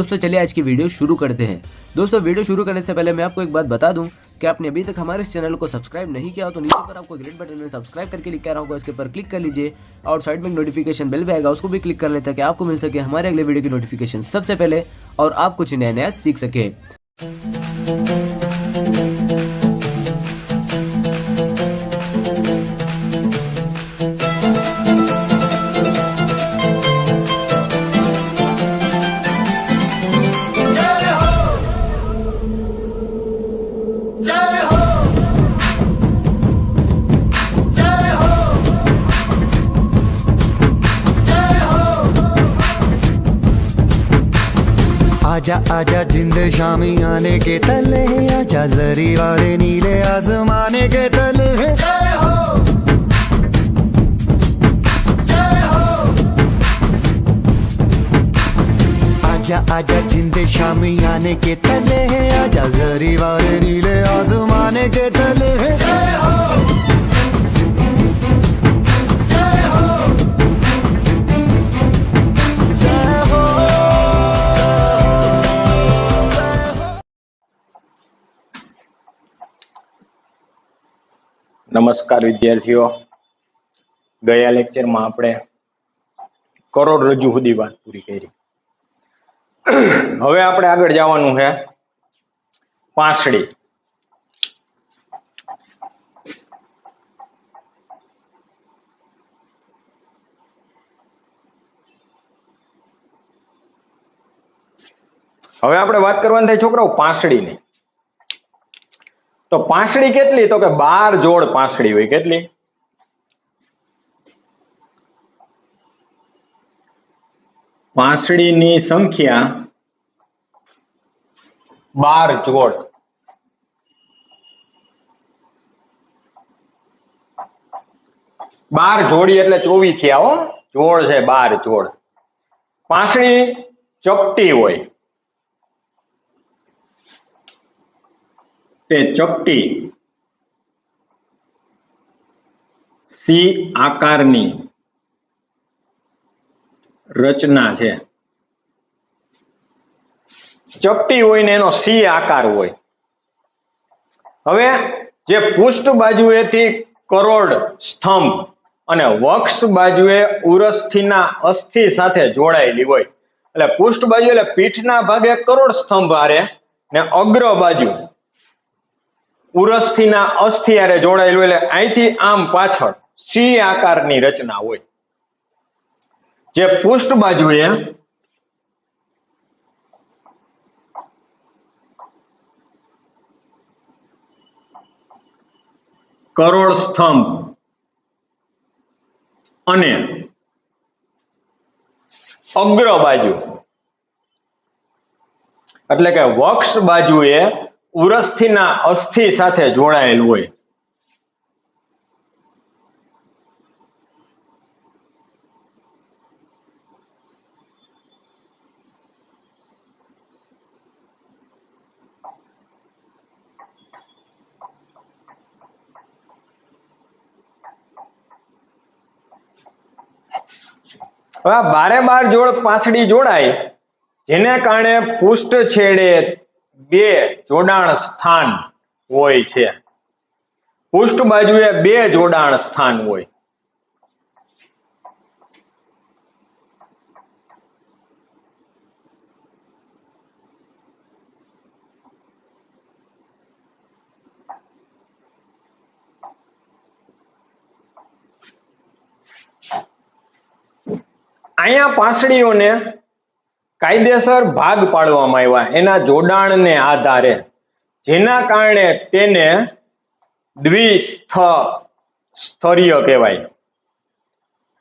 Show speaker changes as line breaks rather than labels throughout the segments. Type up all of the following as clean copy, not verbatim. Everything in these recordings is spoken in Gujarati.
दोस्तों चलिए आज की वीडियो शुरू करते हैं। दोस्तों वीडियो शुरू करने से पहले मैं आपको एक बात बता दूं कि आपने अभी तक हमारे इस चैनल को सब्सक्राइब नहीं किया हो तो नीचे पर आपको ग्रीन बटन में सब्सक्राइब करके लिखा रहा होगा, इसके ऊपर क्लिक कर लीजिए और साइड में नोटिफिकेशन बेल भी आएगा, उसको भी क्लिक कर लें ताकि आपको मिल सके हमारे अगले वीडियो की नोटिफिकेशन सबसे पहले और आप कुछ नया नया सीख सके।
आजा आजा जिंद शामी आने के तले, आजा जरी वाले नीले आसमाने के तले। जय हो जय हो। आजा आजा जिंद शामी आने के तले, आजा जरी वाले नीले आसमाने के तले। जय हो
नमस्कार विद्यार्थीओ, गया लेक्चर में आपणे करोड़रज्जु सुधी वात पूरी करी। हवे आपणे आगळ जवानुं है पासड़ी। हवे आपणे वात करवानी थाय छोकराओ पासड़ीनी। तो पासड़ी केटली? तो के 12 जोड़ पासड़ी होय। केटली? पासड़ी संख्या 12 जोड़। बार जोड़ी एटले 24 थया हो। जोड़ छे 12 जोड़। पासड़ी चपटी होय ते चपटी सी आकारनी रचना छे। चपटी होय ने एनो सी आकार होय। हवे जे पृष्ठ बाजुएथी करोड़ स्तंभ अने वक्ष बाजुए उरस्थीना अस्थि साथे जोड़ायेली होय। એટલે પૃષ્ઠ બાજુ એટલે પીઠના ભાગે કરોડ સ્તંભ હારે ને અગ્ર બાજુ ઉરસ્થીના અસ્થિ હારે જોડાયેલું એટલે અહીંથી આમ પાછળ સી આકારની રચના હોય। જે પૃષ્ઠ બાજુએ કરોડ સ્તંભ અને અગ્ર બાજુ એટલે કે વક્ષ બાજુએ ઉરસ્થીના અસ્થિ સાથે જોડાયેલું હોય। હવે 12 જોડ પાસડી જોડાય જેને કારણે પૃષ્ઠ છેડે 2 જોડાણ સ્થાન હોય છે। પૃષ્ઠ બાજુએ 2 જોડાણ સ્થાન હોય। અહીંયા પાસડીઓને કાયદેસર ભાગ પાડવામાં આવ્યા એના જોડાણને આધારે, જેના કારણે તેને દ્વિસ્તરીય કહેવાય।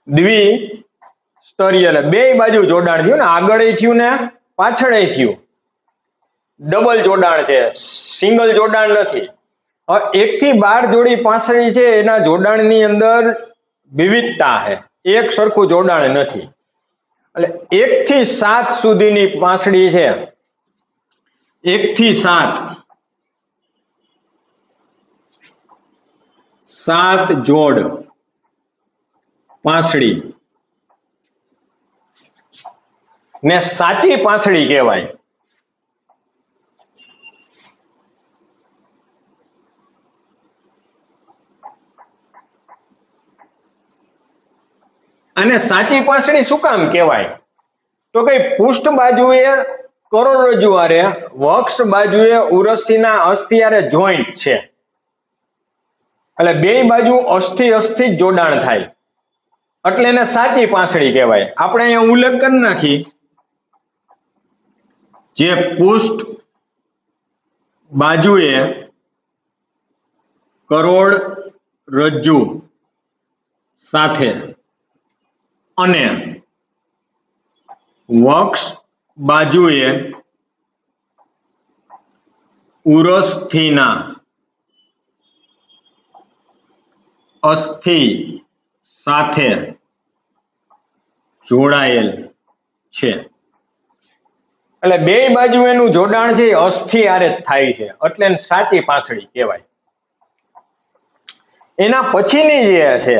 દ્વિસ્તરીય એટલે બે બાજુ જોડાણ થયું ને, આગળ થયું ને પાછળ થયું। ડબલ જોડાણ છે, સિંગલ જોડાણ નથી। હવે 1 થી 12 જોડી પાસડી છે એના જોડાણની અંદર વિવિધતા છે, એક સરખું જોડાણ નથી। એટલે 1 થી 7 સુધીની પાસડી છે, 1 થી 7 જોડ પાસડી ને સાચી પાંસળી કહેવાય। આને સાચી પાંસળી શું કામ કહેવાય? તો કે પૃષ્ઠ બાજુએ કરોડરજ્જુ હારે વક્ષ બાજુએ ઉરસ્થિના અસ્થિ હારે જોઈન્ટ છે, એટલે બે બાજુ અસ્થિ અસ્થિ જોડાણ થાય એટલે એને સાચી પાંસળી કહેવાય. આપણે અહીંયા ઉલ્લેખ કરી નાખી, જે પૃષ્ઠ બાજુએ કરોડરજ્જુ સાથે અને વક્ષ બાજુએ ઉરસ્થિના અસ્થિ સાથે જોડાયેલ છે, એટલે બે બાજુ એનું જોડાણ છે એ અસ્થિ હારે જ થાય છે એટલે એને સાચી પાંસળી કહેવાય. એના પછીની જે છે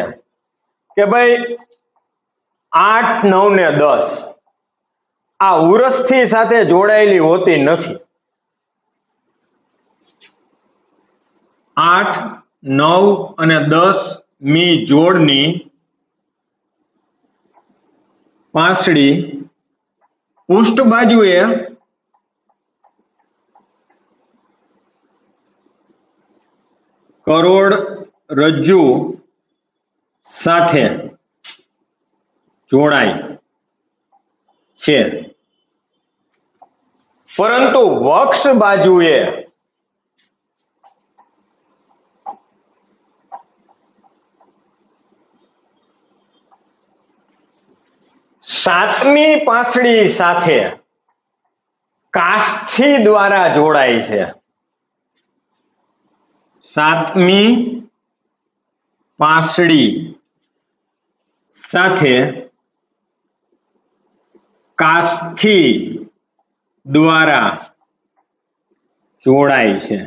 કે ભાઈ 8, 9 ને 10 આ ઉરસ્થિ સાથે જોડાયેલી હોતી નથી. 8, 9 અને 10 મી જોડની પાંસળી પૃષ્ઠ બાજુએ કરોડરજ્જુ સાથે જોડાય છે, પરંતુ વક્ષ બાજુએ સાતમી પાંસળી સાથે કાષ્ઠી દ્વારા જોડાય છે. સાતમી પાંસળી સાથે કાષ્ઠી દ્વારા જોડાય છે.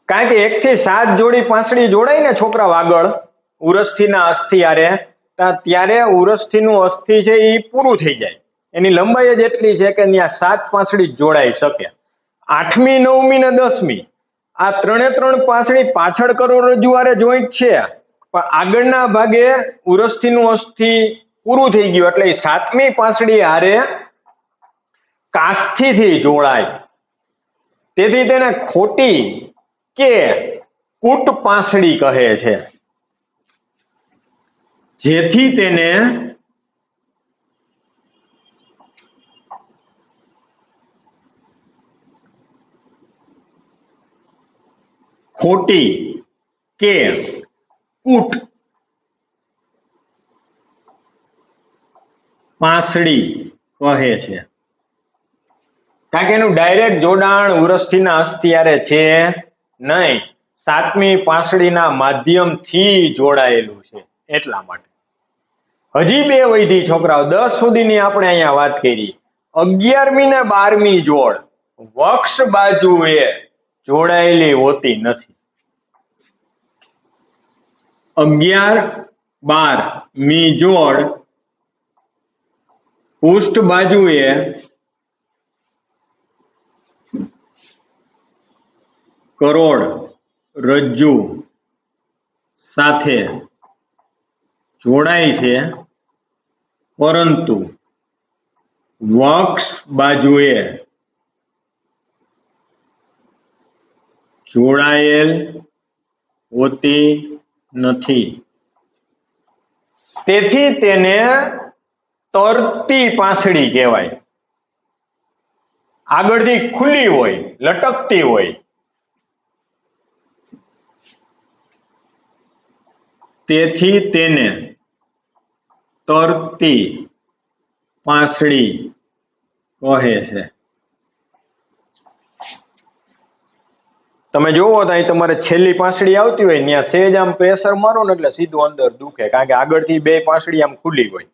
કારણ કે 1 થી 7 જોડી પાંસળી જોડાય ને છોકરા આગળ ઉરસ્થિના અસ્થિ હારે, ત્યારે ઉરસ્થિનું અસ્થિ છે એ પૂરું થઈ જાય, એની લંબાઈ જ એટલી છે કે ત્યાં 7 પાંસળી જોડાઈ શકે. 8મી 9મી ને 10મી આ ત્રણ પાંસળી પાછળ કરોડરજ્જુ હારે જોઈન્ટ છે, પણ આગળના ભાગે ઉરસ્થિનું અસ્થિ પૂરું થઈ ગયું એટલે 7મી પાંસળી હારે કાષ્ઠીથી જોડાય. તેથી તેને ખોટી કે કૂટ પાંસળી કહે છે, જેથી તેને ખોટી કે કૂટ પાંસળી કહે છે. કારણ કે એનું ડાયરેક્ટ જોડાણ ઉરસ્થિના અસ્થિ હારે છે નહીં, 7મી પાંસળીના માધ્યમથી જોડાયેલું છે એટલા માટે. હજી બે વૈધી છોકરાઓ 10 સુધીની આપણે અહીંયા વાત કરી. 11મી ને 12મી જોડ વક્ષ બાજુએ જોડાયેલી હોતી નથી. 11-12મી જોડ પૃષ્ઠ બાજુએ કરોડરજ્જુ સાથે જોડાય છે, પરંતુ વક્ષ બાજુએ જોડાયેલ હોતી નથી. તેથી તેને તરતી પાંસળી કહેવાય. આગળથી ખુલ્લી હોય, લટકતી હોય, તેથી તેને તરતી પાંસળી કહે છે. તમે જોવો તો અહીં તમારે છેલ્લી પાંસળી આવતી હોય ત્યાં સહેજ આમ પ્રેશર મારો ને એટલે સીધું અંદર દુખે, કારણ કે આગળથી બે પાંસળી આમ ખુલ્લી હોય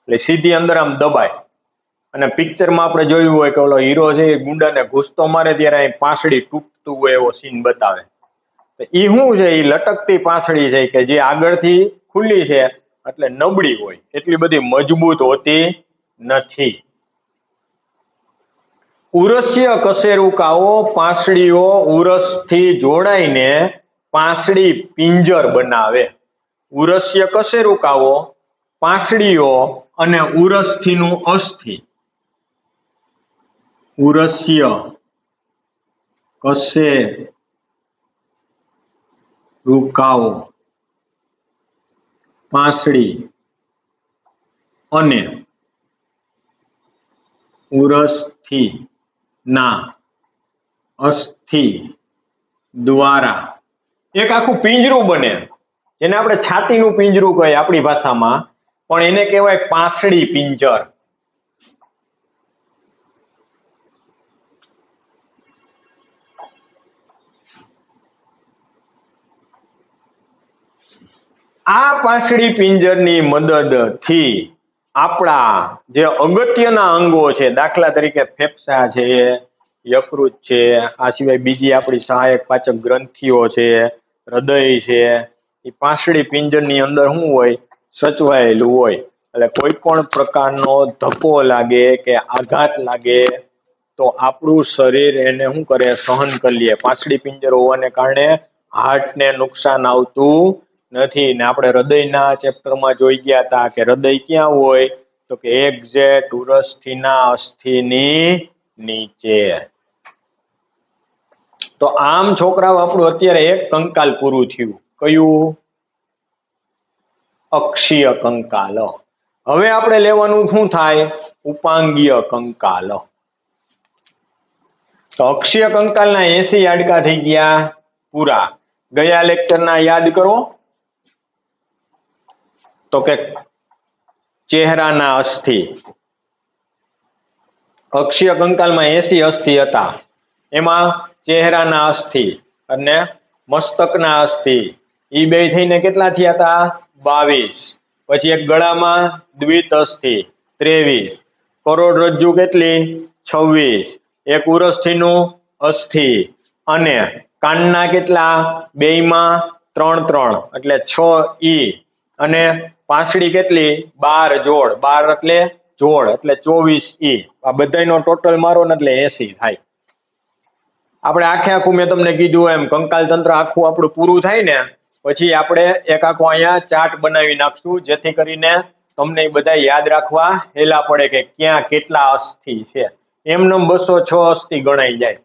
એટલે સીધી અંદર આમ દબાય. અને પિક્ચરમાં આપણે જોયું હોય કે ઓલો હીરો છે એ ગુંડાને ઘૂસતો મારે ત્યારે અહીં પાંસળી તૂટતું હોય એવો સીન બતાવે. એ શું છે? એ લટકતી પાંસળી છે કે જે આગળથી ખુલ્લી છે એટલે નબળી હોય, એટલી બધી મજબૂત હોતી નથી. ઉરસ્ય કશેરુકાઓ પાંસળીઓ ઉરસથી જોડાઈને પાંસળી પિંજર બનાવે. ઉરસ્ય કશેરુકાઓ, પાંસળીઓ અને ઉરસથીનું અસ્થિ. ઉરસ્ય કશેરુકાઓ, પાંસળી અને ઉરસથીના અસ્થિ દ્વારા એક આખું પિંજરું બને, જેને આપણે છાતીનું પિંજરું કહીએ આપણી ભાષામાં, પણ એને કહેવાય પાંસળી પિંજર. આ પાંસળી પિંજરની મદદથી આપણા જે અગત્યના અંગો છે, દાખલા તરીકે ફેફસા છે, યકૃત છે, આ સિવાય બીજી આપણી સહાયક પાચક ગ્રંથિઓ છે, હૃદય છે, એ પાંસળી પિંજરની અંદર શું હોય? સચવાયેલું હોય. એટલે કોઈ પણ પ્રકારનો ધક્કો લાગે કે આઘાત લાગે તો આપણું શરીર એને શું કરે? સહન કરી લે. પાંસળી પિંજર હોવાને કારણે હાર્ટને નુકસાન આવતું નથી. ને આપણે હૃદયના ચેપ્ટરમાં જોઈ ગયા હતા કે હૃદય ક્યાં હોય? તો કે એક્ઝેક્ટ ઉરસથીના અસ્થિની નીચે. તો આમ છોકરાઓ આપણું અત્યારે એક કંકાલ પૂરું થયું. કયું? અક્ષીય કંકાલ. હવે આપણે લેવાનું શું થાય? ઉપાંગીય કંકાલ. તો અક્ષીય કંકાલના 80 હાડકા થઈ ગયા પૂરા. ગયા લેક્ચરના યાદ કરો તો કે ચહેરાના અસ્થિ, અક્ષીય કંકાલમાં 80 અસ્થિ હતા. એમાં ચહેરાના અસ્થિ અને મસ્તકના અસ્થિ ઈ બે થઈને કેટલા થયા હતા? 22. પછી એક ગળામાં દ્વિત અસ્થિ 23, કરોડરજ્જુ કેટલી? 26, એક ઉરસ્થિનું અસ્થિ અને કાનના કેટલા? બેયમાં 3 એટલે 6 ઈ અને પાંસળી કેટલી? 12 જોડ. 12 એટલે જોડ એટલે 24 ઈ. આ બધાયનો ટોટલ મારો ને એટલે 80 થાય. આપણે આખે આખું મેં તમને કીધું એમ કંકાલ તંત્ર આખું આપણું પૂરું થાય ને પછી આપણે એક આખો અહીંયા ચાર્ટ બનાવી નાખશું, જેથી કરીને તમને એ બધા યાદ રાખવા હેલા પડે કે ક્યાં કેટલા અસ્થિ છે. એમને 206 અસ્થિ ગણાઈ જાય.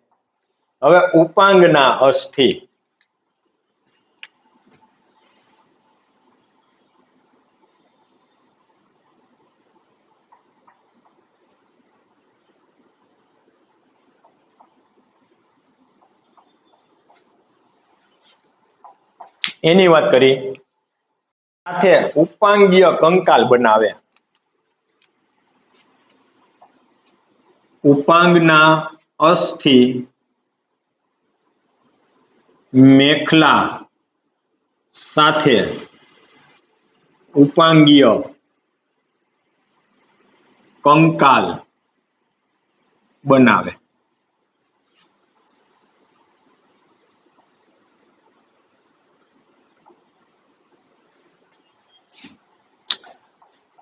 હવે ઉપાંગના અસ્થિ. એની વાત કરી. સાથે ઉપાંગીય કંકાલ બનાવે. ઉપાંગના અસ્થિ મેખલા સાથે ઉપાંગીય કંકાલ બનાવે.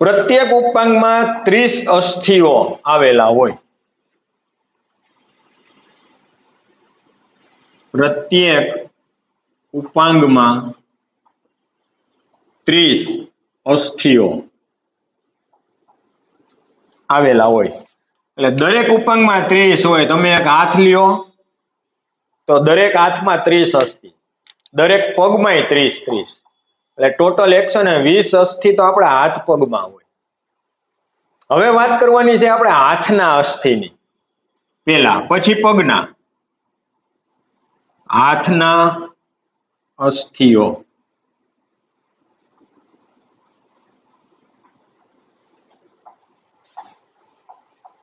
પ્રત્યેક ઉપાંગમાં 30 અસ્થિઓ આવેલા હોય. પ્રત્યેક ઉપાંગમાં 30 અસ્થિઓ આવેલા હોય. એટલે દરેક ઉપાંગમાં 30 હોય. તમે એક હાથ લ્યો તો દરેક હાથમાં 30 અસ્થિ, દરેક પગમાંય 30. એટલે ટોટલ 120 અસ્થિ તો આપણા હાથ પગમાં હોય. હવે વાત કરવાની છે આપણે હાથના અસ્થિની પેલા, પછી પગના. હાથના અસ્થિઓ.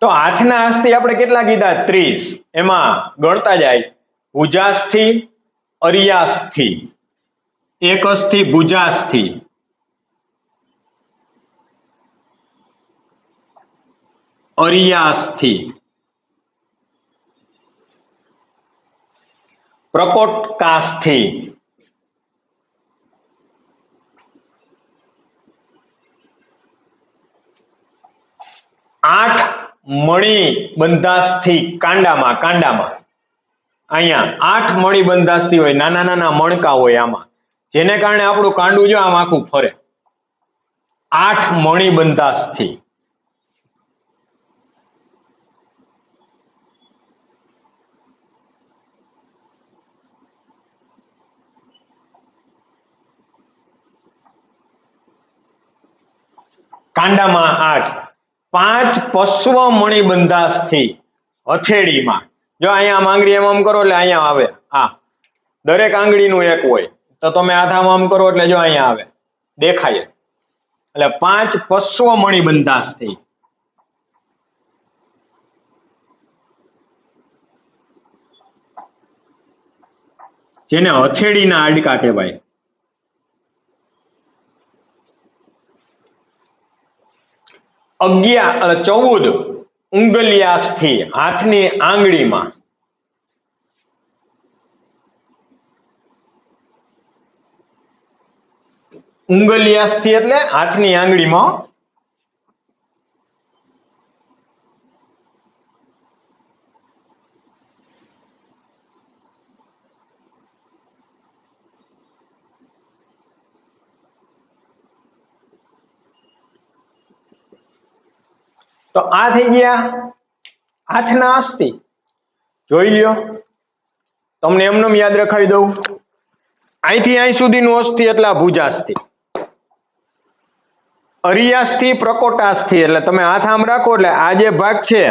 તો હાથના અસ્થિ આપણે કેટલા કીધા? 30. એમાં ગણતા જાય. ભુજાસ્થિ, અરિયાસ્થિ, એક અસ્થિ ભુજાસ્થિ, અરિયાસ્થિ, પ્રકોટકાસ્થિ, આઠ મણિ બંધાસ્થિ કાંડામાં અહીંયા 8 મણિ બંધાસ્થિ હોય, નાના નાના મણકા હોય આમાં. જેને કારણે આપણું કાંડું જો આમ આખું ફરે. 8 મણિબંધાસ્થિ. કાંડામાં 8, 5 પશ્વ મણિબંધાસ્થિ હથેળીમાં. જો અહીંયા આમ આંગળી એમ આમ કરો એટલે અહીંયા આવે. આ દરેક આંગળીનું એક હોય તો તમે આમ આમ કરો એટલે જો અહીંયા આવે, દેખાય. એટલે 5 પશ્વ મણિબંધાસ્થિ. જેને હથેળીના હાડકા કહેવાય. 14 ઉંગલિયાસ્થિ હાથની આંગળીમાં. ઉંગલિયાસ્થિ એટલે હાથની આંગળીમાં. તો આ થઈ ગયા હાથના અસ્થિ. જોઈ લ્યો, તમને એમનેમ યાદ રખાવી દઉં. અહીંથી અહીં સુધીનું અસ્થિ એટલે ભુજાસ્થિ. અરિયાસ્થિ પ્રકોટાસ્થિ એટલે તમે હાથ આમ રાખો એટલે આ જે ભાગ છે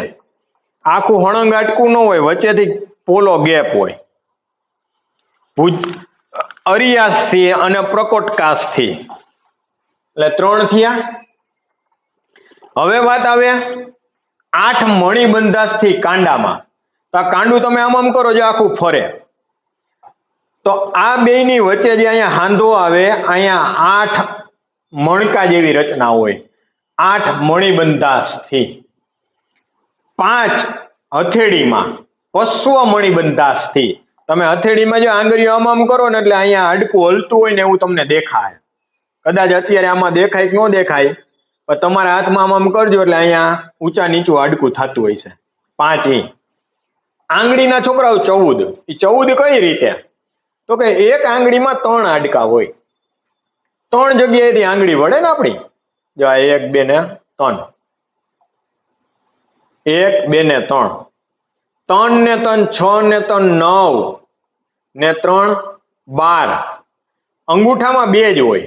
આખું હળંગ આટકું ન હોય, વચ્ચેથી પોલો ગેપ હોય. અરિયાસ્થિ અને પ્રકોટકાસ્થિ એટલે 3 થયા. હવે વાત આવે 8 મણિબંધાસ્થિ કાંડામાં. તો આ કાંડું તમે આમ કરો જો આખું ફરે, તો આ બેયની વચ્ચે જે અહીંયા હાંધો આવે, અહીંયા 8 મણકા જેવી રચના હોય. 8 મણિબંધાસ્થિ. 5 હથેળીમાં પશ્વ મણિબંધાસ્થિ. તમે હથેળીમાં જો આંગળીઓ આમ કરો ને એટલે અહીંયા હાડકું હલતું હોય ને એવું તમને દેખાય. કદાચ અત્યારે આમાં દેખાય કે ન દેખાય, પણ તમારા હાથમાં આમ કરજો એટલે અહીંયા ઊંચા નીચું હાડકું થતું હોય છે. 5 ઇંચ. આંગળીના છોકરાઓ 14. એ 14 કઈ રીતે? તો કે એક આંગળીમાં 3 હાડકા હોય. 3 જગ્યાએથી આંગળી વળે ને આપણી. જો આ 1 2 ને 3, 1 2 ને 3, 3 ને 3 6 ને 3 9 ને 3 12. અંગૂઠામાં 2 જ હોય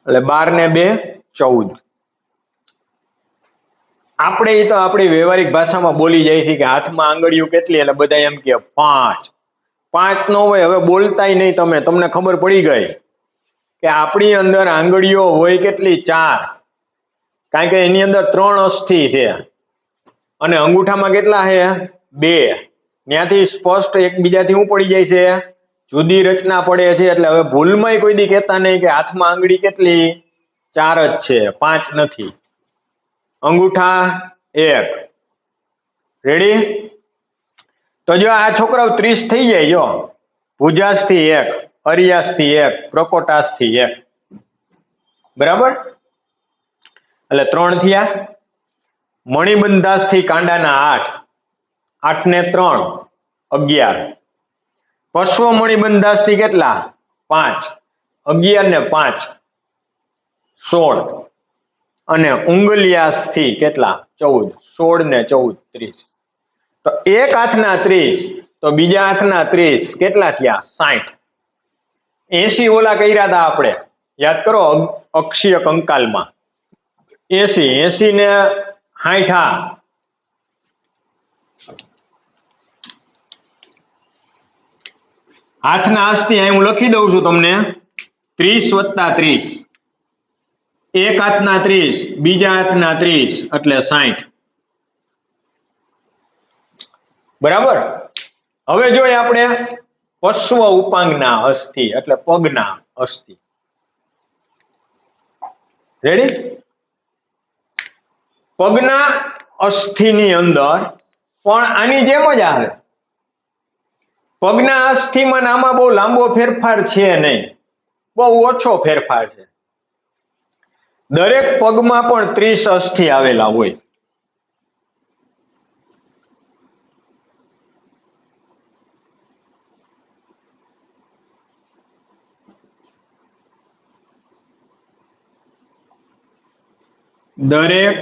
એટલે 12 ને 2 14. આપણે તો આપણી વ્યવહારિક ભાષામાં બોલી જાય છે કે હાથમાં આંગળીઓ કેટલી, એટલે બધા એમ કે 5. 5 નો હોય. હવે બોલતાય નહીં તમે, તમને ખબર પડી ગઈ કે આપણી અંદર આંગળીઓ હોય કેટલી? 4. કારણ કે એની અંદર 3 અસ્થિ છે અને અંગૂઠામાં કેટલા છે? 2. ત્યાંથી સ્પષ્ટ એકબીજાથી શું પડી જાય છે? જુદી રચના પડે છે. એટલે હવે ભૂલમાંય કોઈ દી કહેતા નહીં કે હાથમાં આંગળી કેટલી? 4 જ છે, 5 નથી. અંગૂઠા 1. રેડી? તો જો આ છોકરાઓ 30 થઈ જાય. જો ભુજાસ્થિ 1, અરિયાસ્થિ 1, પ્રકોટાસ્થિ 1. બરાબર? એટલે 3 થયા. મણિબંધાસ્થિ કાંડાના 8, 8 ને 3 11. પશ્વ મણિબંધાસ્થિ કેટલા? 5. 11 ને 5 16. અને ઉંગલિયાસ્થિ કેટલા? 14. 16 ને 14 30. તો એક હાથના 30 તો બીજા હાથના 30 કેટલા થયા? 60. 80 ઓલા કર્યા હતા આપણે, યાદ કરો અક્ષીય કંકાલમાં. 80 ને 60. હાથના અસ્થિ અહીં હું લખી દઉં છું તમને. 30 + 30. એક હાથના 30, બીજા હાથના 30 એટલે 60. બરાબર? હવે જોઈએ આપણે પશ્વ ઉપાંગના અસ્થિ એટલે પગના અસ્થિ. રેડી? પગના અસ્થિની અંદર પણ આની જેમ જ આવે. પગના અસ્થિમાં આમાં બહુ લાંબો ફેરફાર છે નહીં, બહુ ઓછો ફેરફાર છે. દરેક પગમાં પણ 30 અસ્થિ આવેલા હોય. દરેક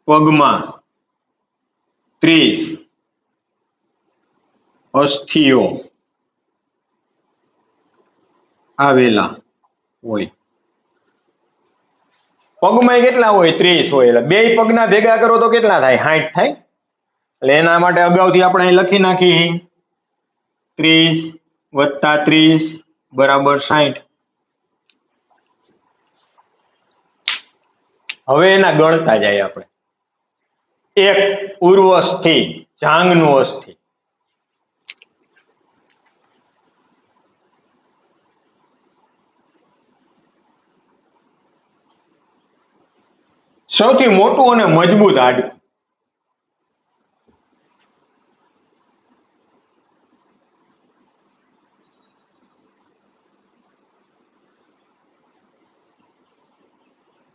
પગમાં 30 અસ્થિઓ આવેલા હોય. પગમાં કેટલા હોય? 30 હોય. એટલે બે પગના ભેગા કરો તો કેટલા થાય? 60 થાય. એટલે એના માટે અગાઉથી આપણે અહીં લખી નાખી 30 વત્તા 30 બરાબર 60. હવે એના ગણતા જાય આપણે. એક ઉર્વસ્થિ, જાંઘનું અસ્થિ. સૌથી મોટું અને મજબૂત હાડકું.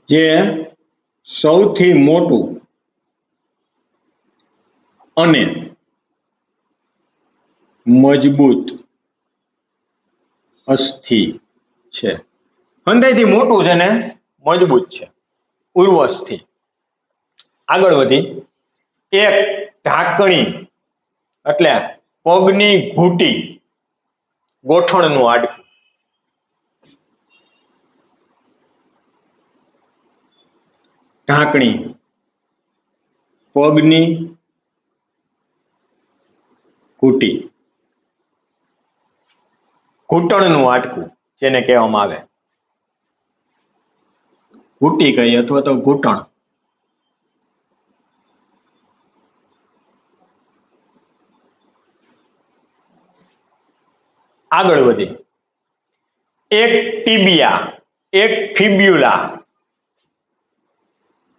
જે સૌથી મોટું અને મજબૂત અસ્થિ છે. હંધાઈથી મોટું છે ને મજબૂત છે. ઉર્વસ્થિ. આગળ વધી. એક ઢાંકણી એટલે પગની ઘૂંટી, ગોઠણનું હાડકું. ઢાંકણી, પગની ઘૂંટી, ઘૂંટણનું હાડકું જેને કહેવામાં આવે. ઘૂંટી કહી અથવા તો ઘૂંટણ. આગળ વધી. એક ટીબિયા, એક ફિબ્યુલા.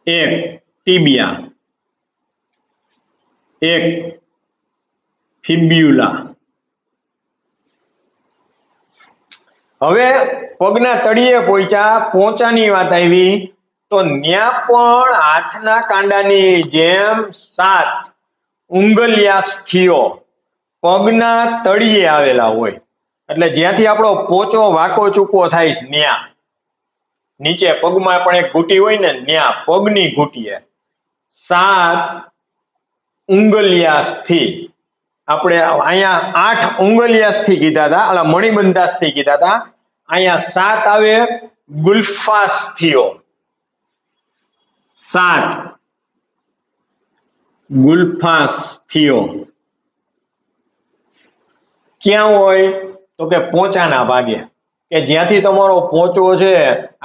એક ટીબિયા, એક ફિબ્યુલા. હવે પગના તળિયે પહોંચાની વાત આવી તો ન્યા પણ હાથના કાંડાની જેમ 7 ઉંગલ્યાસ્થિઓ પગના તળિયે આવેલા હોય. એટલે જ્યાંથી આપણો પોચો વાકો ચૂકો થાય છે ન્યા નીચે પગમાં પણ એક ઘૂંટી હોય ને, ન્યા પગની ઘૂંટીએ 7 ઉંગલ્યાસ્થિ. આપણે અહીંયા 8 ઉંગલ્યાસ્થિ કીધા હતા, એટલે મણિબંધાસ્થિ કીધા હતા. અહીંયા 7 આવે ગુલ્ફાસ્થિઓ. 7 ગુલ્ફાસ્થિઓ ક્યાં હોય? તો કે પોચાના ભાગે, કે જ્યાંથી તમારો પોચો છે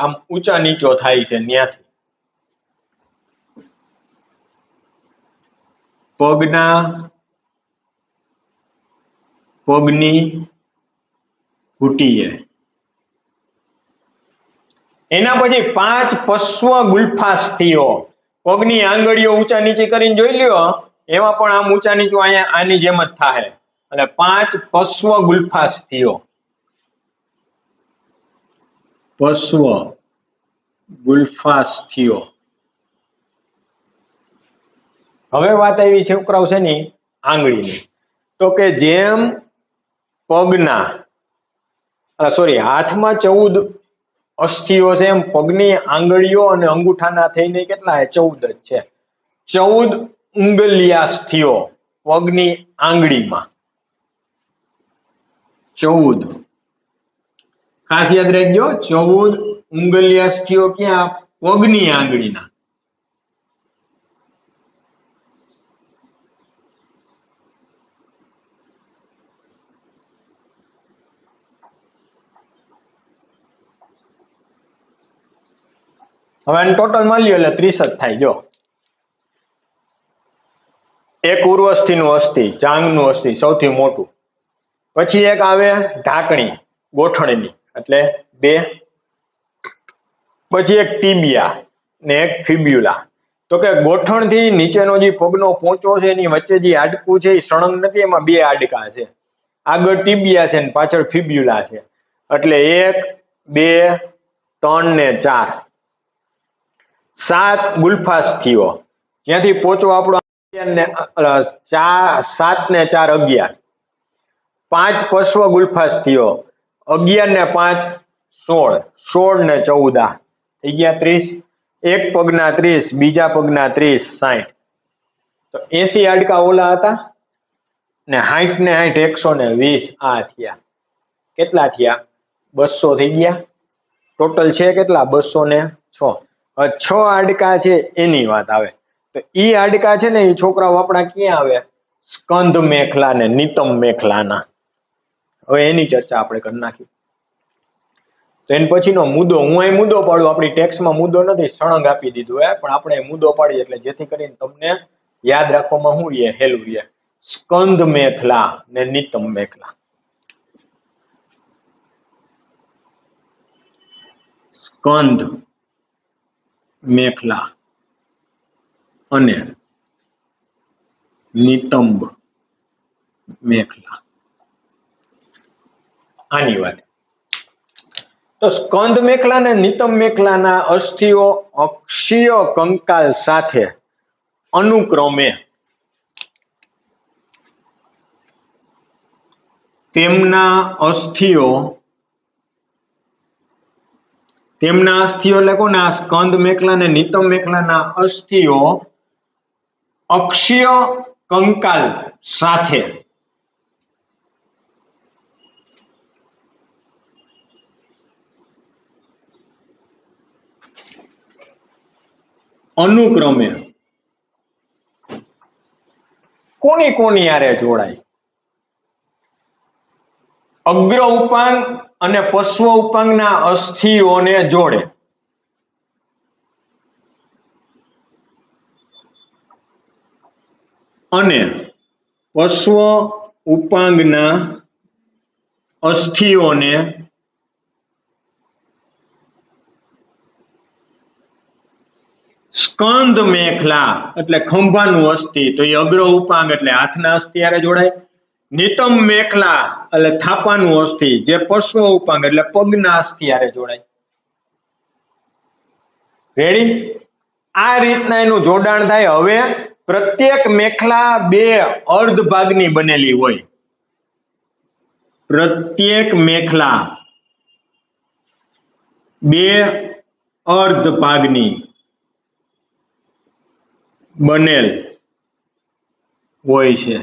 આમ ઊંચા નીચો થાય છે ત્યાંથી. પગની ઘૂંટીએ. એના પછી 5 પશ્વ ગુલ્ફાસ્થિઓ. પગની આંગળીઓ ઊંચા નીચે કરીને જોઈ લ્યો, એમાં પણ આમ ઊંચા નીચું અહીંયા આની જેમ જ થાય. એટલે 5 પશ્વ ગુલ્ફાસ્થિઓ. પશ્વ ગુલ્ફાસ્થિઓ. હવે વાત આવી છે છોકરાઓ છે ની આંગળીની. તો કે જેમ પગના હાથમાં 14 અસ્થિઓ છે, એમ પગની આંગળીઓ અને અંગૂઠાના થઈને કેટલા 14 જ છે. 14 ઉંગલ્યાસ્થિઓ પગની આંગળીમાં. 14 ખાસ યાદ રાખજો. 14 ઉંગલ્યાસ્થિઓ ક્યાં? પગની આંગળીના. હવે આને ટોટલ માં લ્યો એટલે 30 જ થાય. જો એક ઉર્વસ્થિનું અસ્થિ, જાંઘનું અસ્થિ સૌથી મોટું. પછી એક આવે ઢાંકણી ગોઠણની એટલે 2. પછી એક ટીબિયા ને એક ફિબ્યુલા. તો કે ગોઠણથી નીચેનો જે પગનો પોંચો છે એની વચ્ચે જે હાડકું છે એ સળંગ નથી, એમાં 2 હાડકા છે. આગળ ટીબિયા છે ને પાછળ ફિબ્યુલા છે. એટલે 1 2 3 ને 4. 7 ગુલ્ફાસ્થિઓ, જ્યાંથી પોચો આપણો 7 ને 4 11. 5 પશ્વ ગુલ્ફાસ્થિઓ, 11 ને 5 16, 16 ને 14 થઈ ગયા 30. એક પગના 30, બીજા પગના 30, 60, તો 80 હાડકા ઓલા હતા ને 60 ને 60 120 આ થયા. કેટલા થયા? 200 થઈ ગયા. ટોટલ છે કેટલા? 206. હવે 6 હાડકા છે એની વાત આવે. તો ઈ હાડકા છે ને એ છોકરાઓ આપણા ક્યાં આવે? સ્કંદ મેખલા ને નિતમ મેખલાના. હવે એની ચર્ચા આપણે કરી નાખી. તો એની પછીનો મુદ્દો, હું અહીં મુદ્દો પાડું, આપણી ટેક્સ્ટમાં મુદ્દો નથી, સળંગ આપી દીધું પણ આપણે મુદ્દો પાડીએ એટલે જેથી કરીને તમને યાદ રાખવામાં શું રહે? હેલું રહે. સ્કંદ મેખલા ને નિતમ મેખલા. સ્કંદ મેખલા અને નિતંબ મેખલા, આની વાત. તો સ્કંદ મેખલા અને નિતમ મેખલાના અસ્થિઓ અક્ષીય કંકાલ સાથે અનુક્રમે તેમના અસ્થિઓ એટલે કોના? સ્કંદ મેખલા અને નિતમ મેખલાના અસ્થિઓ અક્ષીય કંકાલ સાથે અનુક્રમે કોની હારે જોડાય? અગ્ર ઉપાંગ અને પશ્વ ઉપાંગના અસ્થિઓને જોડે. અને પશ્વ ઉપાંગના અસ્થિઓને સ્કંદ મેખલા એટલે ખંભાનું અસ્થિ, તો એ અગ્ર ઉપાંગ એટલે હાથના અસ્થિ હારે જોડાય. નિતમ મેખલા એટલે થાપાનું અસ્થિ, જે પશ્વ ઉપાંગ એટલે પગના અસ્થિ હારે જોડાય. રેડી? આ રીતના એનું જોડાણ થાય. હવે પ્રત્યેક મેખલા બે અર્ધ ભાગની બનેલી હોય. પ્રત્યેક મેખલા બે અર્ધ ભાગની બનેલ હોય છે.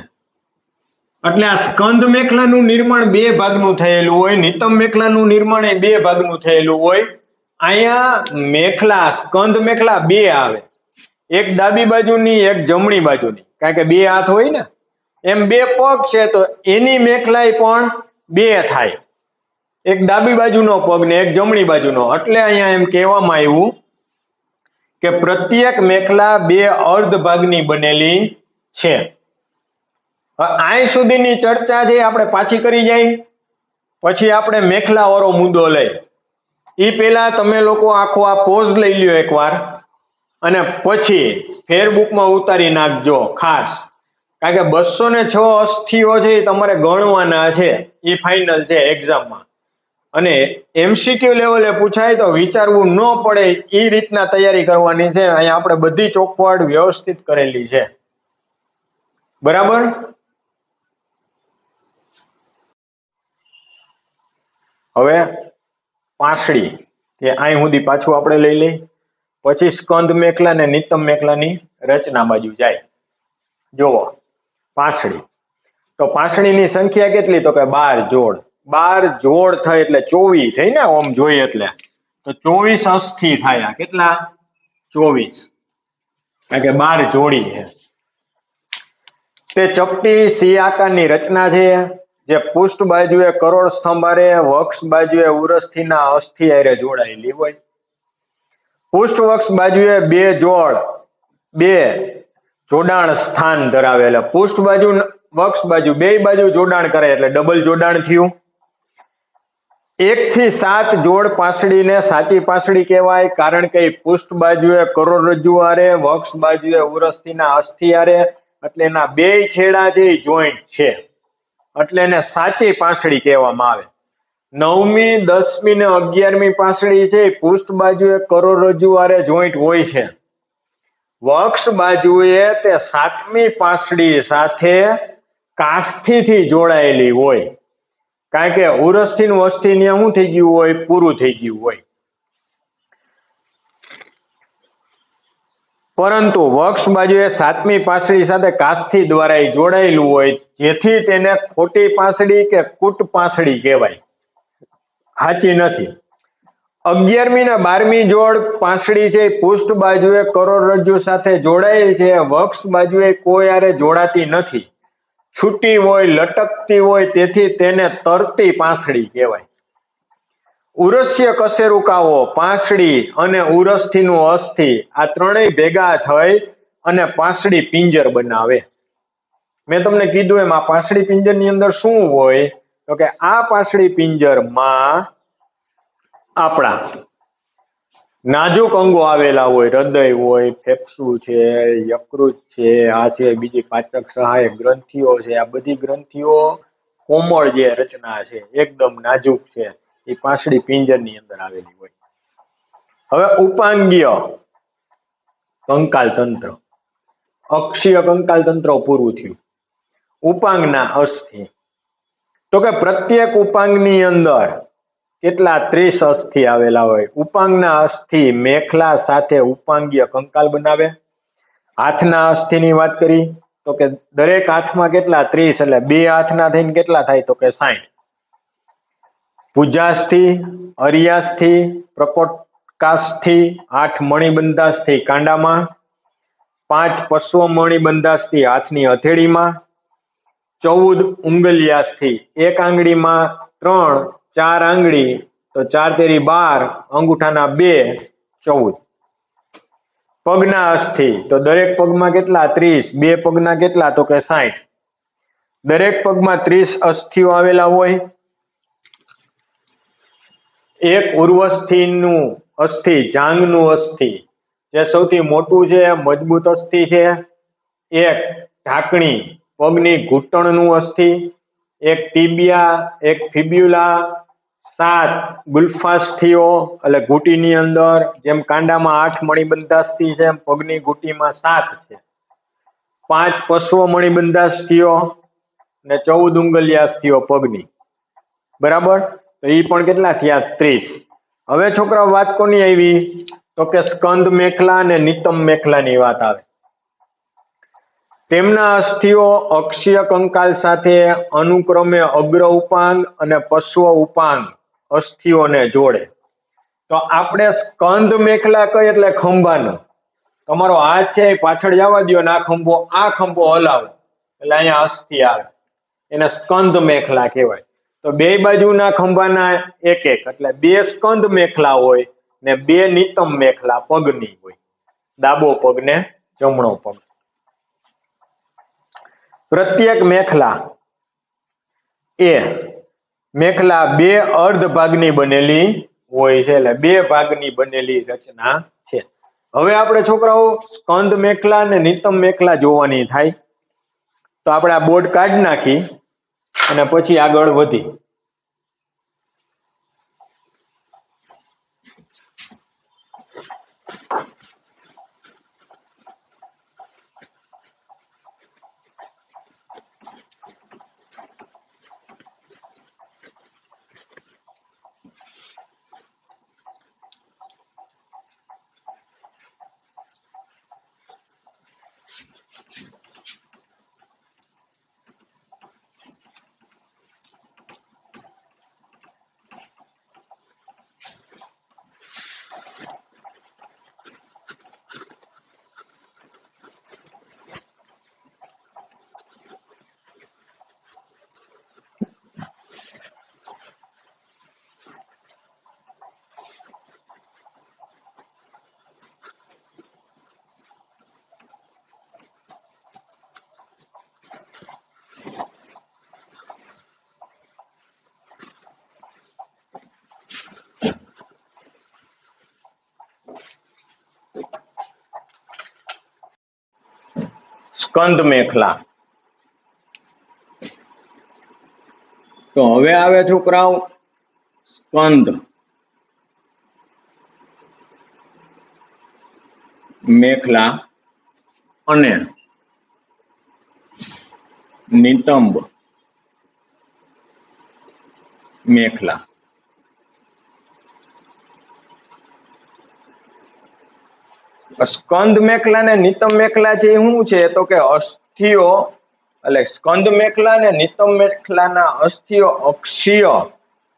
એટલે આ સ્કંદ મેખલાનું નિર્માણ બે ભાગનું થયેલું હોય, નિતમ મેખલાનું નિર્માણ એ બે ભાગનું થયેલું હોય. અહીંયા મેખલા, સ્કંદ મેખલા બે આવે, એક ડાબી બાજુની એક જમણી બાજુની, કારણ કે બે હાથ હોય ને, એમ બે પગ છે તો એની મેખલાઈ પણ બે થાય, એક ડાબી બાજુનો પગ ને એક જમણી બાજુનો. એટલે અહીંયા એમ કહેવામાં આવ્યું કે પ્રત્યેક મેખલા બે અર્ધ ભાગની બનેલી છે. આ સુધીની ચર્ચા છે આપણે પાછી કરી જાય, પછી આપણે મેખલા વાળો મુદ્દો લઈ. એ પહેલા તમે લોકો આખો આ પોઝ લઈ લ્યો એકવાર, અને પછી ફેરબુકમાં ઉતારી નાખજો ખાસ, કારણ કે 206 અસ્થિઓ છે એ તમારે ગણવાના છે. એ ફાઇનલ છે એક્ઝામમાં, અને એમસીક્યુ લેવલે પૂછાય તો વિચારવું ન પડે એ રીતના તૈયારી કરવાની છે. અહીંયા આપણે બધી ચોખવટ વ્યવસ્થિત કરેલી છે. બરાબર? હવે પાંસળી કે અહીં સુધી પાછું આપણે લઈ લઈ, પછી સ્કંદ મેખલા ને નિતમ મેખલાની રચના બાજુ જાય. જોવો પાંસળી, તો પાંસળીની સંખ્યા કેટલી? તો કે 12 જોડ. 12 જોડ થાય એટલે 24 થઈ ને, ઓમ જોઈએ એટલે તો 24 અસ્થિ થાય. કેટલા? 24, કારણ કે 12 જોડી છે. તે ચપટી સી આકારની રચના છે, જે પૃષ્ઠ બાજુએ કરોડ સ્તંભ હારે, વક્ષ બાજુએ ઉરસ્થિના અસ્થિ હારે જોડાયેલી હોય. પૃષ્ઠ વક્ષ બાજુએ બે જોડાણ સ્થાન ધરાવેલા. પૃષ્ઠ બાજુ વક્ષ બાજુ બે બાજુ જોડાણ કરે એટલે ડબલ જોડાણ થયું. 1 થી 7 જોડ પાંસળીને સાચી પાંસળી કહેવાય, કારણ કે પૃષ્ઠ બાજુએ કરોડરજ્જુ હારે, વક્ષ બાજુએ ઉરસ્થિના અસ્થિ હારે, એટલે એના બે છેડા છે એ જોઈન્ટ છે, એટલે એને સાચી પાંસળી કહેવામાં આવે. 9મી, 10મી ને 11મી પાંસળી છે એ પૃષ્ઠ બાજુએ કરોડરજ્જુ હારે જોઈન્ટ હોય છે. વક્ષ બાજુએ તે 7મી પાંસળી સાથે કાસ્થિથી જોડાયેલી હોય, કારણ કે ઉરસ્થિનું અસ્થિ શું થઈ ગયું હોય? પૂરું થઈ ગયું હોય. પરંતુ વક્ષ બાજુએ સાતમી પાંસળી સાથે કાસ્થી દ્વારા જોડાયેલું હોય, જેથી તેને ખોટી પાંસળી કે કૂટ પાંસળી કહેવાય. સાચી નથી. 11મી ને 12મી જોડ પાંસળી છે પૃષ્ઠ બાજુએ કરોડરજ્જુ સાથે જોડાયેલ છે, વક્ષ બાજુએ કોઈ હારે જોડાતી નથી, છૂટી હોય, લટકતી હોય, તેથી તેને તરતી પાંસળી કહેવાય. ઉરસ્ય કશેરુકાઓ, પાંસળી અને ઉરસ્થીનું અસ્થિ આ ત્રણેય ભેગા થઈ અને પાંસળી પિંજર બનાવે. મેં તમને કીધું એમ આ પાંસળી પિંજરની અંદર શું હોય, તો કે આ પાંસળી પિંજરમાં આપણા નાજુક અંગો આવેલા હોય, હૃદય હોય, ફેફસું છે, યકૃત છે, આ છે બીજી પાચક સહાયક ગ્રંથિઓ છે, આ બધી ગ્રંથિઓ કોમળ જે રચના છે એકદમ નાજુક છે, એ પાંસળી પિંજરની અંદર આવેલી હોય. હવે ઉપાંગીય કંકાલ તંત્ર, અક્ષીય કંકાલ તંત્ર પૂરું થયું. ઉપાંગના અસ્થિ, તો કે પ્રત્યેક ઉપાંગની અંદર કેટલા 30 અસ્થિ આવેલા હોય. ઉપાંગના અસ્થિ મેખલા સાથે ઉપાંગીય કંકાલ બનાવે. હાથના અસ્થિની વાત કરી તો કે દરેક હાથમાં કેટલા 30, એટલે બે હાથના થઈને કેટલા થાય તો કે 60. ભુજાસ્થિ, અરિયાસ્થિ, પ્રકોટકાસ્થિ, 8 મણિબંધાસ્થિ કાંડામાં, 5 પશ્વ મણિબંધાસ્થિ હાથની હથેળીમાં, 14 ઉંગલ્યાસ્થિ એક આંગળીમાં 3, 4 આંગળી તો 4 તેરી 12, અંગૂઠાના 2, 14. પગના અસ્થિ તો દરેક પગમાં કેટલા 30, બે પગના કેટલા તો કે 60. દરેક પગમાં 30 અસ્થિઓ આવેલા હોય. એક ઉર્વસ્થિનું અસ્થિ, જાંઘનું અસ્થિ જે સૌથી મોટું છે, મજબૂત અસ્થિ છે. એક ઢાંકણી પગની ઘૂંટણનું અસ્થિ, એક ટીબિયા, એક ફિબ્યુલા, 7 ગુલ્ફાસ્થિઓ એટલે ઘૂંટીની અંદર, જેમ કાંડામાં 8 મણિબંધાસ્થિ છે એમ પગની ઘૂંટીમાં 7 છે. 5 પશ્વ મણિબંધાસ્થિઓ ને 14 ઉંગલ્યાસ્થિઓ પગની. બરાબર, તો એ પણ કેટલા થયા 30. હવે છોકરાઓ વાત કોની આવી તો કે સ્કંદ મેખલા અને નિતમ મેખલાની વાત આવે. તેમના અસ્થિઓ અક્ષીય કંકાલ સાથે અનુક્રમે અગ્ર ઉપાંગ અને પશ્વ ઉપાંગ અસ્થિઓને જોડે. તો આપણે સ્કંદ મેખલા કઈ એટલે ખંભાનો, તમારો હાથ છે પાછળ જવા દો ને આ ખંભો હલાવો એટલે અહીંયા અસ્થિ આવે, એને સ્કંદ મેખલા કહેવાય. તો બે બાજુના ખંભાના એક એટલે 2 સ્કંદ મેખલા હોય ને 2 નિતમ મેખલા પગની હોય, ડાબો પગ ને જમણો પગ. પ્રત્યેક મેખલા એ મેખલા 2 અર્ધ ભાગની બનેલી હોય છે, એટલે 2 ભાગની બનેલી રચના છે. હવે આપણે છોકરાઓ સ્કંદ મેખલા અને નિતમ મેખલા જોવાની થાય, તો આપણે આ બોર્ડ કાઢી નાખી અને પછી આગળ વધી. સ્કંદ મેખલા. તો હવે આવે છોકરાઓ સ્કંદ મેખલા અને નિતંબ મેખલા. સ્કંદ મેખલા ને નિતંબ મેખલા છે એ શું છે? તો કે અસ્થિઓ, એટલે સ્કંદ મેખલા ને નિતંબ મેખલાના અસ્થિઓ અક્ષીય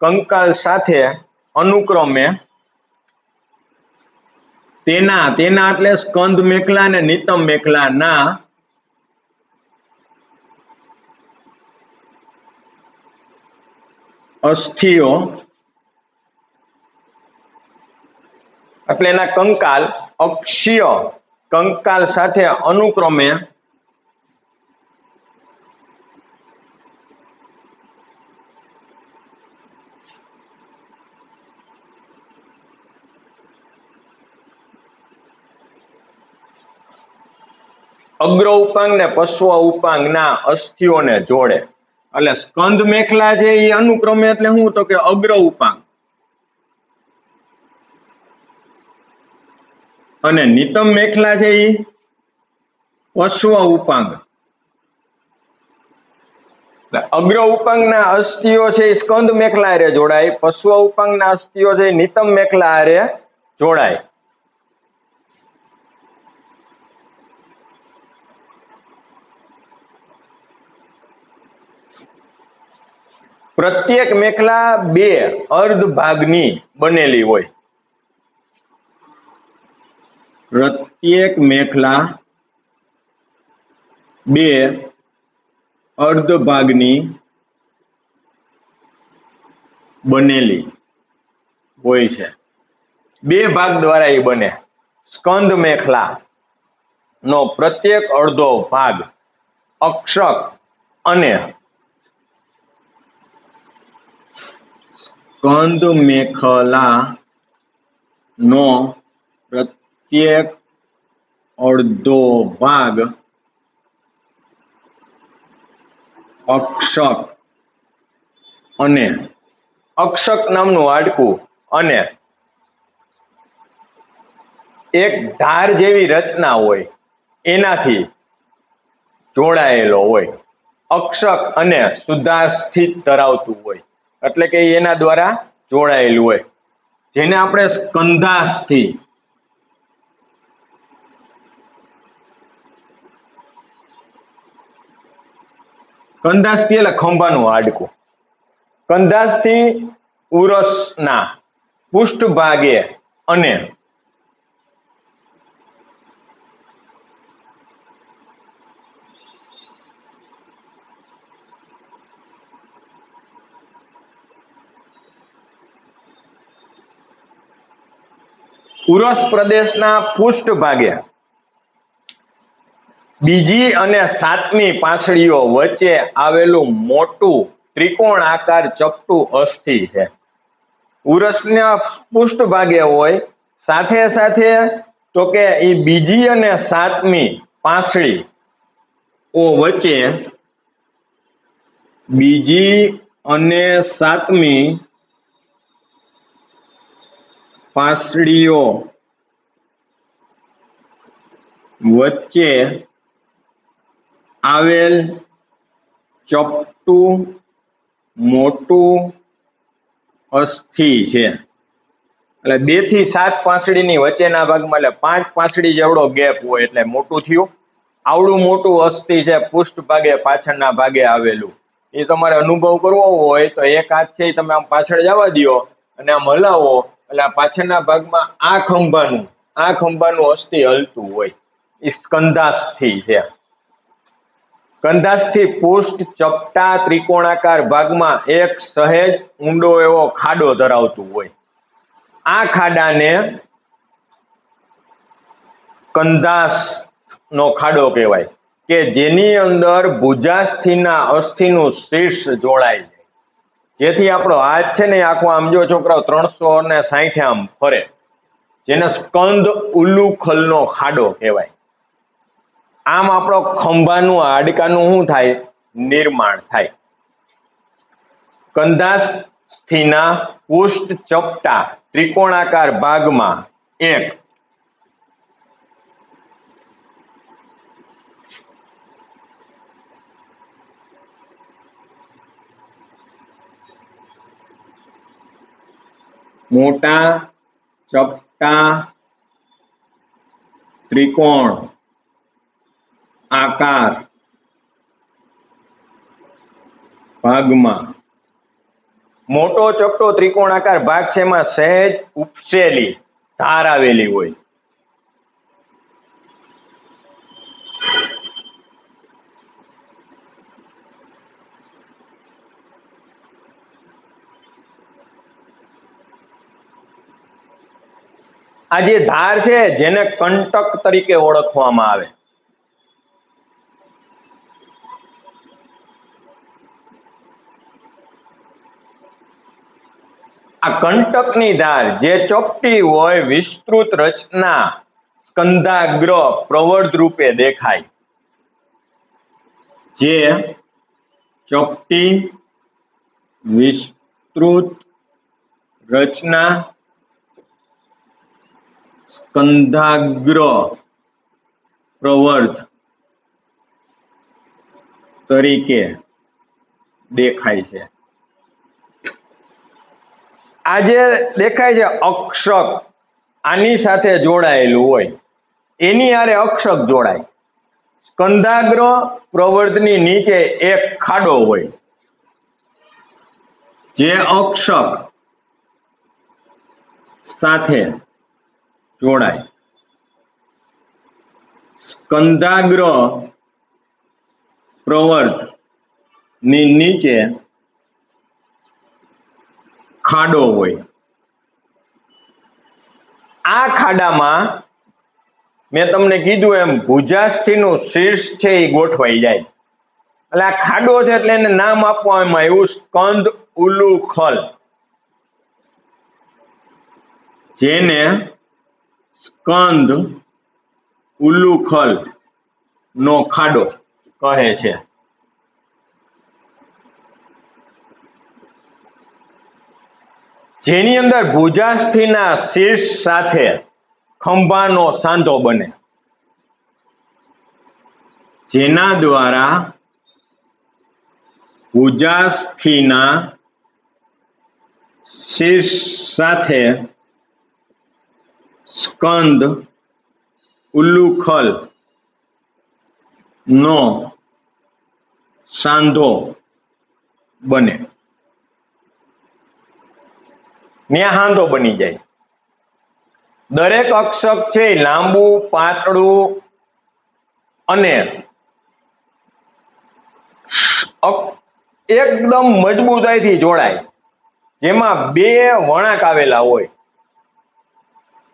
કંકાલ સાથે અનુક્રમે તેના એટલે સ્કંદ મેખલા અને નિતંબ મેખલાના અસ્થિઓ એટલે એના કંકાલ અક્ષીય કંકાલ સાથે અનુક્રમે અગ્ર ઉપાંગ ને પશ્વ ઉપાંગના અસ્થિઓને જોડે. એટલે સ્કંદ મેખલા છે એ અનુક્રમે એટલે શું? તો કે અગ્ર ઉપાંગ અને નિતંબ મેખલા છે એ પશ્વ ઉપાંગ. અગ્ર ઉપાંગના અસ્થિઓ છે એ સ્કંદ મેખલા હારે જોડાય, પશ્વ ઉપાંગના અસ્થિઓ છે એ નિતંબ મેખલા હારે જોડાય. પ્રત્યેક મેખલા બે અર્ધ ભાગની બનેલી હોય. પ્રત્યેક મેખલા બે અર્ધ ભાગની બનેલી હોય છે. બે ભાગ દ્વારા એ બને. સ્કંદ મેખલા નો પ્રત્યેક અડધો ભાગ અક્ષક અને સ્કંદ મેખલા નો પ્રત્યેક અડધો ભાગ અક્ષક અને અક્ષક નામનું હાડકું અને એક ધાર જેવી રચના હોય એનાથી જોડાયેલો હોય. અક્ષક અને સુધાસ્થિત ધરાવતું હોય એટલે કે એના દ્વારા જોડાયેલું હોય, જેને આપણે સ્કંધાસ્થિ કંધાસ્થિ એટલે ખંભાનું હાડકું. કંધાસ્થિ ઉરસના પૃષ્ઠભાગે અને ઉરસ પ્રદેશના પૃષ્ઠભાગે બીજી અને સાતમી પાંસળીઓ વચ્ચે આવેલું મોટું ત્રિકોણાકાર ચપટું અસ્થિ છે. ઉરસના પૃષ્ઠભાગે હોય, સાથે સાથે તો કે એ બીજી અને સાતમી પાંસળી વચ્ચે બીજી અને સાતમી પાંસળીઓ વચ્ચે આવેલ ચપટું મોટું અસ્થિ છે. એટલે 2 થી 7 પાંસળીની વચ્ચેના ભાગમાં એટલે 5 પાંસળી જેવડો ગેપ હોય એટલે મોટું થયું. આવડું મોટું અસ્થિ છે પૃષ્ઠભાગે પાછળના ભાગે આવેલું. એ તમારે અનુભવ કરવો હોય તો એક હાથ છે એ તમે આમ પાછળ જવા દો અને આમ હલાવો એટલે આ પાછળના ભાગમાં આ ખંભાનું અસ્થિ હલતું હોય. એ સ્કંધાસ્થિ છે. કંધાસ્થિ પૃષ્ઠ ચપટા ત્રિકોણાકાર ભાગમાં એક સહેજ ઊંડો એવો ખાડો ધરાવતું હોય. આ ખાડાને કંધાસ નો ખાડો કહેવાય કે જેની અંદર ભુજાસ્થિના અસ્થિનું શીર્ષ જોડાય છે. જેથી આપણો હાથ છે ને આખો આમ જો છોકરાઓ 360 આમ ફરે, જેને સ્કંદ ઉલ્લુખલનો ખાડો કહેવાય. આમ આપણો ખંભાનું હાડકાનું શું થાય? નિર્માણ થાય. કંધાસ્થિના પૃષ્ઠ ચપટા ત્રિકોણાકાર ભાગમાં એક મોટા ચપટા ત્રિકોણ આકાર ભાગમાં મોટો ચપટો ત્રિકોણાકાર ભાગ છે, એમાં સહેજ ઉપસેલી ધાર આવેલી હોય. આ જે ધાર છે જેને કંટક તરીકે ઓળખવામાં આવે. આ કંટકની ધાર જે ચપટી હોય, વિસ્તૃત રચના સ્કંધાગ્ર પ્રવર્ધ રૂપે દેખાય. જે ચપટી વિસ્તૃત રચના સ્કંધાગ્ર પ્રવર્ધ તરીકે દેખાય છે. આ જે દેખાય છે અક્ષક આની સાથે જોડાયેલું હોય, એની હારે અક્ષક જોડાય. સ્કંધાગ્ર પ્રવર્ધની નીચે એક ખાડો હોય, જે અક્ષક સાથે જોડાય. સ્કંધાગ્ર પ્રવર્ધ ની નીચે ખાડો હોય. આ ખાડામાં મેં તમને કીધું એમ ભુજાસ્થિનું શીર્ષ છે એ ગોઠવાઈ જાય. એટલે આ ખાડો છે એટલે એને નામ આપવામાં આવ્યું સ્કંદ ઉલુખલ, જેને સ્કંદ ઉલુખલ નો ખાડો કહે છે. જેની અંદર ભુજાસ્થિના શીર્ષ સાથે ખંભાનો સાંધો બને, જેના દ્વારા ભુજાસ્થિના શીર્ષ સાથે સ્કંદ ઉલુખલ નો સાંધો બને, ત્યાં સાંધો બની જાય. દરેક અક્ષક છે લાંબુ, પાતળું અને એકદમ મજબૂતાઈથી જોડાય, જેમાં બે વળાંક આવેલા હોય.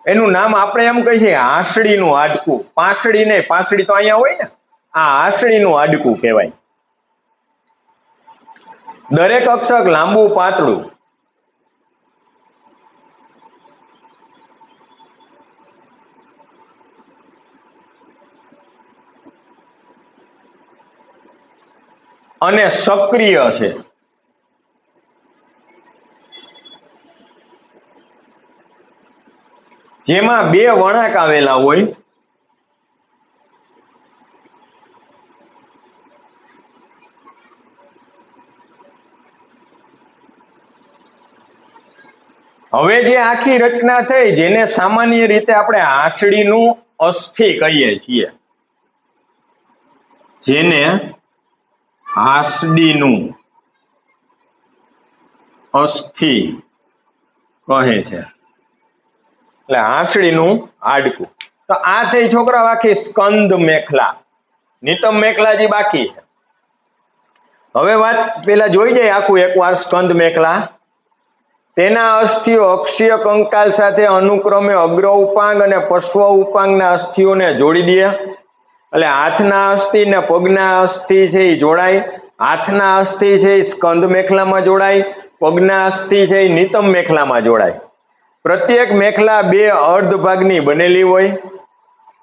એનું નામ આપણે એમ કહીએ છીએ હાંસડીનું હાડકું. પાંસળી નહીં, પાંસળી તો અહીંયા હોય ને, આ હાંસડીનું હાડકું કહેવાય. દરેક અક્ષક લાંબુ, પાતળું અને સક્રિય છે. જેમાં બે વળાંક આવેલા હોય. હવે જે આખી રચના થઈ, જેને સામાન્ય રીતે આપણે હાંસડીનું અસ્થિ કહીએ છીએ, જેને હાંસડીનું અસ્થિ કહે છે, એટલે હાંસડીનું હાડકું. તો આ છે છોકરા આખી સ્કંદ મેખલા. નિતમ મેખલા જે બાકી છે. હવે વાત પેલા જોઈ જાય આખું એકવાર સ્કંદ મેખલા. તેના અસ્થિઓ અક્ષીય કંકાલ સાથે અનુક્રમે અગ્ર ઉપાંગ અને પશ્વ ઉપાંગના અસ્થિઓને જોડી દે. એટલે હાથના અસ્થિ ને પગના અસ્થિ છે એ જોડાય. હાથના અસ્થિ છે એ સ્કંદ મેખલામાં જોડાય, પગના અસ્થિ છે એ નિતમ મેખલામાં જોડાય. પ્રત્યેક મેખલા બે અર્ધ ભાગની બનેલી હોય.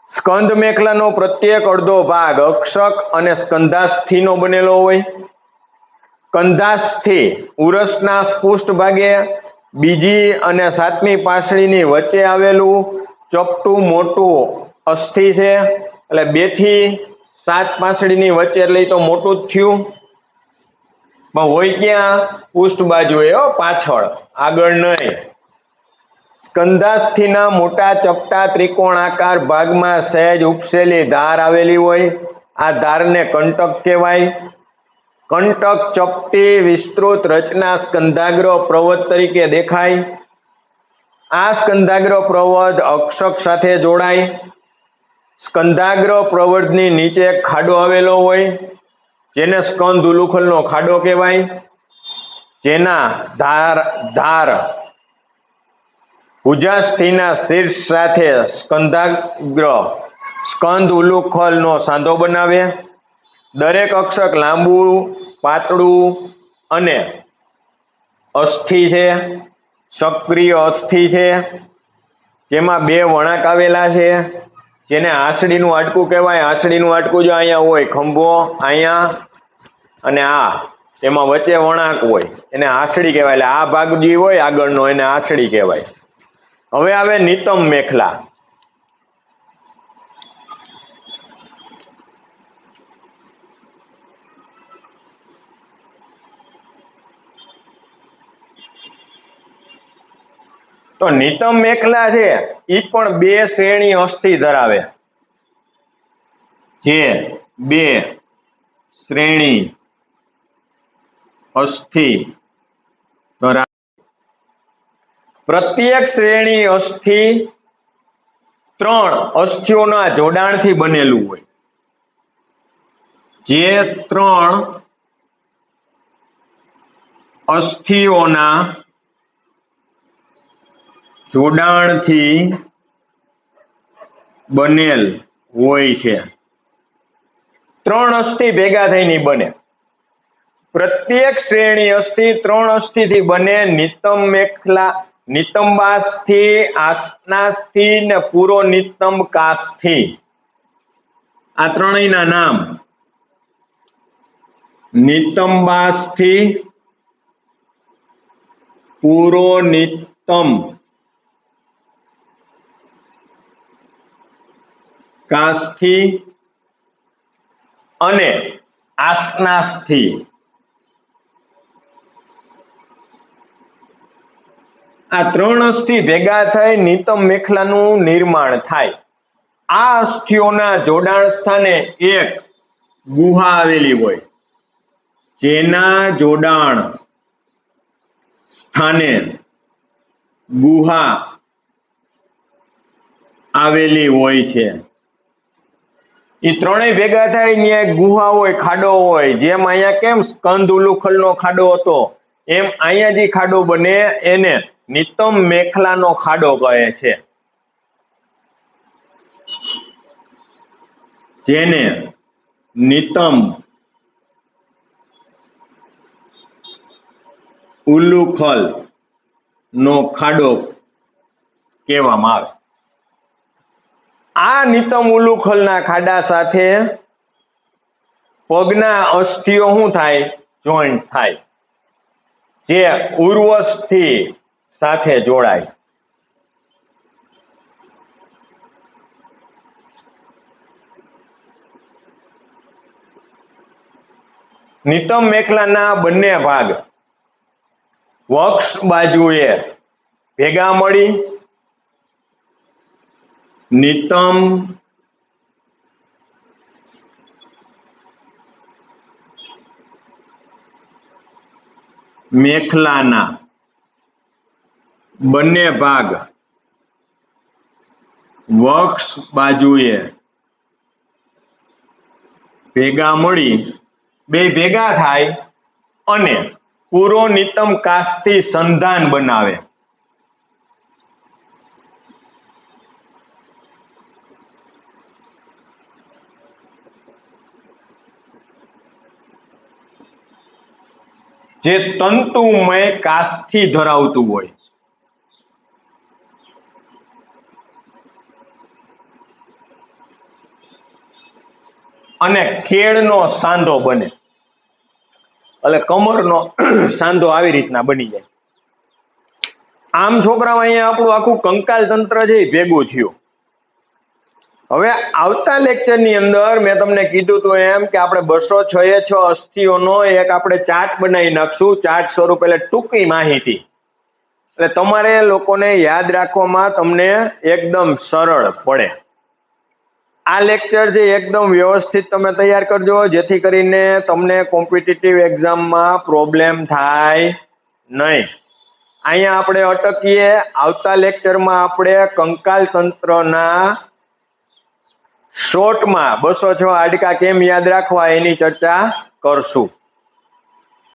સ્કંદ મેખલાનો પ્રત્યેક અડધો ભાગ અક્ષક અને સ્કંધાસ્થિનો બનેલો હોય. સ્કંધાસ્થિ ઉરસના પૃષ્ઠ ભાગે બીજી અને સાતમી પાંસળીની વચ્ચે આવેલું ચપટું મોટું અસ્થિ છે. એટલે 2 થી 7 પાંસળીની વચ્ચે, એટલે તો મોટું જ થયું. પણ હોય ક્યાં? પૃષ્ઠ બાજુએ, પાછળ, આગળ નહીં. સ્કંધાસ્થિના મોટા ચપટા ત્રિકોણાકાર ભાગમાં સહેજ ઉપસેલી ધાર આવેલી હોય, આ ધારને કંટક કહેવાય. કંટક ચપટી વિસ્તૃત રચના સ્કંધાગ્ર પ્રવધ તરીકે દેખાય. આ સ્કંધાગ્ર પ્રવધ અક્ષક સાથે જોડાય. સ્કંધાગ્ર પ્રવધની નીચે ખાડો આવેલો હોય જેને સ્કંદ ઉલુખલનો ખાડો કહેવાય, જેના ધાર ભુજાસ્થિના શીર્ષ સાથે સ્કંદ ઉલુખલનો સાંધો બનાવે. દરેક અક્ષક લાંબુ, પાતળું અને અસ્થિ છે, સક્રિય અસ્થિ છે, જેમાં બે વળાંક આવેલા છે જેને આંસળીનું હાડકું કહેવાય. આંસળીનું હાડકું જો અહીંયા હોય, ખંભો અહીંયા અને એમાં વચ્ચે વળાંક હોય એને આંસળી કહેવાય. એટલે આ ભાગ જે હોય આગળનો એને આંસળી કહેવાય. હવે આવે નિતંબ મેખલા. તો નિતંબ મેખલા છે એ પણ બે શ્રેણી અસ્થિ ધરાવે. જે બે શ્રેણી અસ્થિ ધરાવે. પ્રત્યેક શ્રેણી અસ્થિ 3 અસ્થિઓના જોડાણથી બનેલું હોય. જે 3 અસ્થિઓના જોડાણથી બનેલ હોય છે. 3 અસ્થિ ભેગા થઈને બને. પ્રત્યેક શ્રેણી અસ્થિ 3 અસ્થિથી બને. નિતંબ મેખલા, નિતંબાસ્થિ, આસનાસ્થિ ને પૂરો નિતંબ કાસ્થિ. આ ત્રણેયના નામ નિતંબાસ્થિ, પૂરો નિતંબ કાસ્થિ અને આસનાસ્થિ. આ 3 અસ્થિ ભેગા થઈ નિતંબ મેખલાનું નિર્માણ થાય. આ અસ્થિઓના જોડાણ સ્થાને એક ગુહા આવેલી હોય, જેના જોડાણ સ્થાને ગુહા આવેલી હોય છે. એ ત્રણેય ભેગા થાય ને એક ગુહા હોય, ખાડો હોય. જેમ અહીંયા કેમ સ્કંદ ઉલુખલનો ખાડો હતો એમ અહીંયા જે ખાડો બને એને નિતંબ મેખલાનો ખાડો કહે છે, જેને નિતંબ ઉલુખલ નો ખાડો કહેવામાં આવે. આ નિતંબ ઉલુખલના ખાડા સાથે પગના અસ્થિઓ શું થાય? જોઈન્ટ થાય, જે ઉર્વસ્થિ સાથે જોડાય. નિતંબ મેખલાના બંને ભાગ વક્ષ બાજુએ ભેગા મળી નિતંબ મેખલાના બંને ભાગ વક્ષ બાજુએ ભેગા મળી બે ભેગા થાય અને પૂરો નિતંબ કાસ્થિ સંધાન બનાવે. જે તંતુમય કાસ્થિ ધરાવતું હોય. અને ખેડનો સાંધો બને, એટલે કમરનો સાંધો આવી રીતના બની જાય. આમ છોકરાઓ અહીંયા આપણું આખું કંકાલ તંત્ર છે એ ભેગું થયું. હવે આવતા લેક્ચરની અંદર મેં તમને કીધું હતું એમ કે આપણે 206 અસ્થિઓનો એક આપણે ચાર્ટ બનાવી નાખશું. ચાર્ટ સ્વરૂપ એટલે ટૂંકી માહિતી એટલે તમારે લોકોને યાદ રાખવામાં તમને એકદમ સરળ પડે. આ લેક્ચર છે એકદમ વ્યવસ્થિત તમે તૈયાર કરજો, જેથી કરીને તમને કોમ્પિટિટિવ એક્ઝામમાં પ્રોબ્લેમ થાય નહીં. અહીંયા આપણે અટકીએ. આવતા લેક્ચરમાં આપણે કંકાલ તંત્રના શોર્ટમાં 206 હાડકા કેમ યાદ રાખવા એની ચર્ચા કરશું.